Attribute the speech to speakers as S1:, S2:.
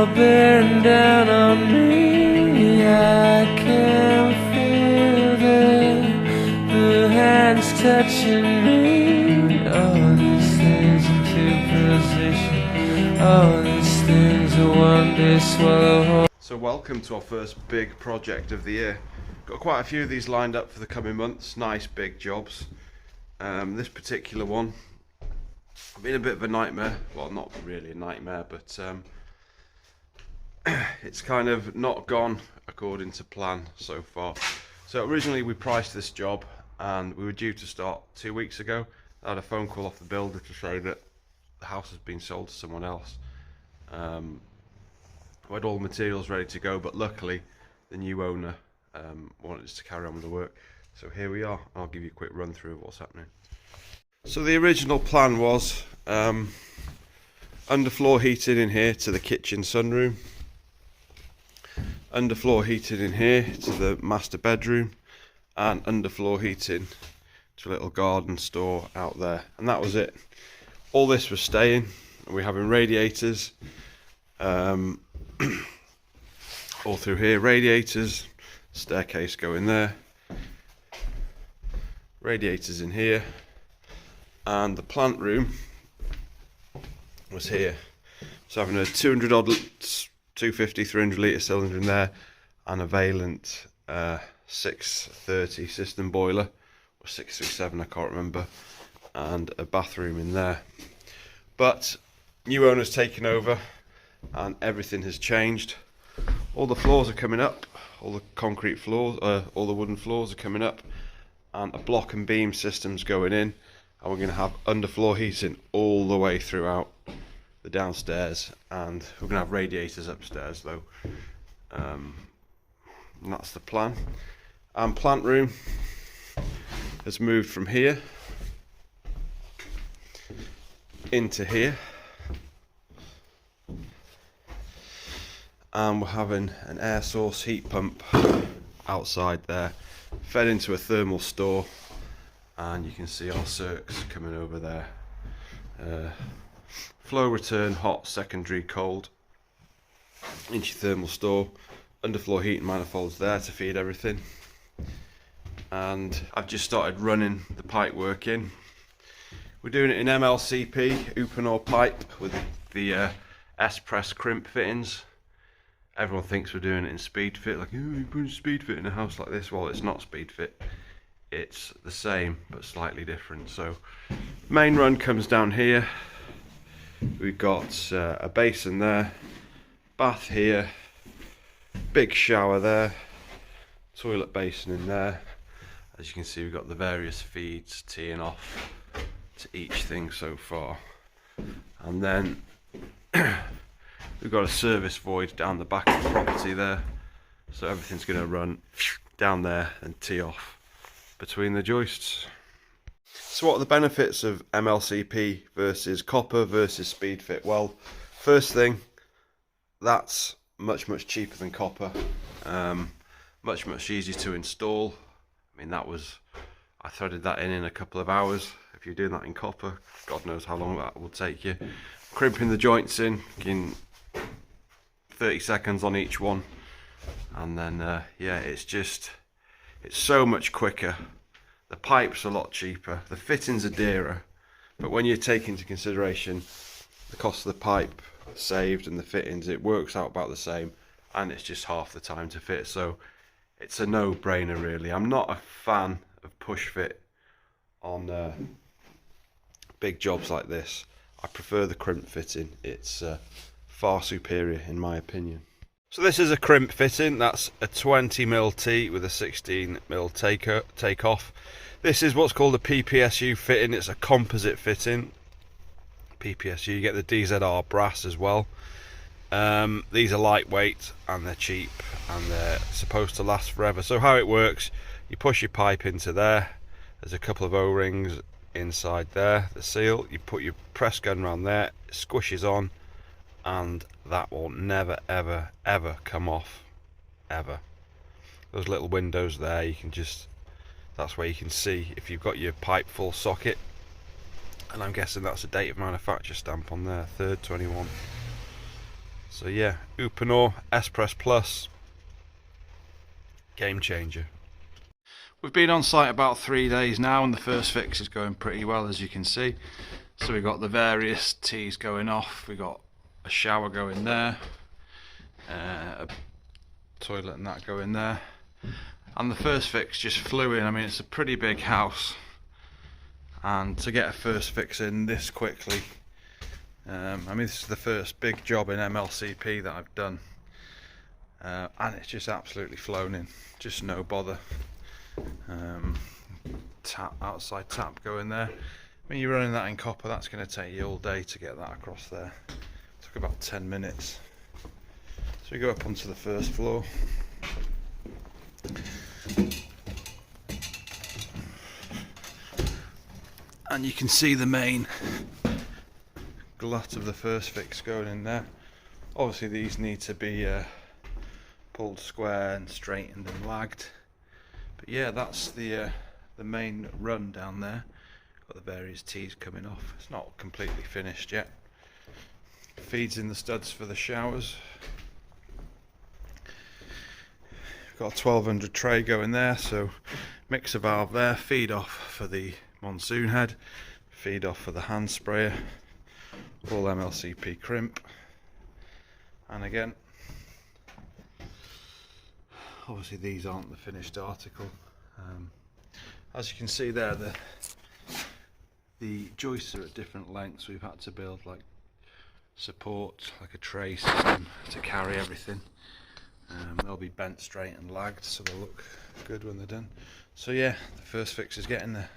S1: all bearing down on me. I can feel the hands touching me. All these things into position. All these things are one day swallow whole.
S2: So welcome to our first big project of the year. Got quite a few of these lined up for the coming months. Nice big jobs. This particular one been a bit of a nightmare. Well, not really a nightmare, but it's kind of not gone according to plan so far. So originally we priced this job and we were due to start 2 weeks ago. I had a phone call off the builder to say that the house has been sold to someone else. We had all the materials ready to go, but luckily the new owner wanted us to carry on with the work. So here we are. I'll give you a quick run through of what's happening. So the original plan was underfloor heating in here to the kitchen sunroom, underfloor heating in here to the master bedroom, and underfloor heating to a little garden store out there, and that was it. All this was staying. We're having radiators all through here, radiators, staircase going there, radiators in here, and the plant room was here. So having a 200 odd, 250, 300 litre cylinder in there, and a Valent 630 system boiler, or 637, I can't remember, and a bathroom in there. But new owner's taken over and everything has changed. All the floors are coming up, all the concrete floors, all the wooden floors are coming up, and a block and beam system's going in, and we're going to have underfloor heating all the way throughout the downstairs, and we're going to have radiators upstairs though. And that's the plan. And plant room has moved from here into here, and we're having an air source heat pump outside there, fed into a thermal store, and you can see our circs coming over there. Flow return hot, secondary cold, into your thermal store, underfloor heating manifolds there to feed everything. And I've just started running the pipe work in. We're doing it in MLCP, open or pipe, with the S-press crimp fittings. Everyone thinks we're doing it in speed fit, like, oh, you're putting speed fit in a house like this. Well, it's not speed fit, it's the same but slightly different. So main run comes down here. We've got a basin there, bath here, big shower there, toilet basin in there. As you can see, we've got the various feeds teeing off to each thing so far, and then we've got a service void down the back of the property there, so everything's going to run down there and tee off between the joists. So what are the benefits of MLCP versus copper versus speed fit? Well, first thing, that's much cheaper than copper, much easier to install. I mean, I threaded that in a couple of hours. If you're doing that in copper, God knows how long that will take you. Crimping the joints in 30 seconds on each one, and then yeah, it's so much quicker. The pipe's a lot cheaper, the fittings are dearer, but when you take into consideration the cost of the pipe saved and the fittings, it works out about the same, and it's just half the time to fit. So it's a no-brainer really. I'm not a fan of push fit on big jobs like this. I prefer the crimp fitting. It's far superior in my opinion. So this is a crimp fitting. That's a 20mm T with a 16mm take off. This is what's called a PPSU fitting. It's a composite fitting. PPSU, you get the DZR brass as well. These are lightweight and they're cheap and they're supposed to last forever. So how it works, you push your pipe into there, there's a couple of O-rings inside there, the seal, you put your press gun around there, it squishes on, and that will never ever come off, ever. Those little windows there, you can just, that's where you can see if you've got your pipe full socket, and I'm guessing that's a date of manufacture stamp on there, 3rd 21. So yeah, Uponor S-Press Plus, game changer. We've been on site about 3 days now, and the first fix is going pretty well, as you can see. So we've got the various T's going off, we've got a shower going there, a toilet and that going there, and the first fix just flew in. I mean, it's a pretty big house, and to get a first fix in this quickly, I mean, this is the first big job in MLCP that I've done, and it's just absolutely flown in, just no bother. Outside tap going there. When you're running that in copper, that's going to take you all day to get that across there. It took about 10 minutes. So we go up onto the first floor. And you can see the main glut of the first fix going in there. Obviously these need to be pulled square and straightened and lagged. But yeah, that's the main run down there. Got the various T's coming off. It's not completely finished yet. Feeds in the studs for the showers. Got a 1200 tray going there, so mixer valve there, feed off for the monsoon head, feed off for the hand sprayer, all MLCP crimp, and again, obviously these aren't the finished article. As you can see there, the joists are at different lengths. We've had to build like support, like a tray system to carry everything. They'll be bent straight and lagged, so they'll look good when they're done. So yeah, the first fix is getting there.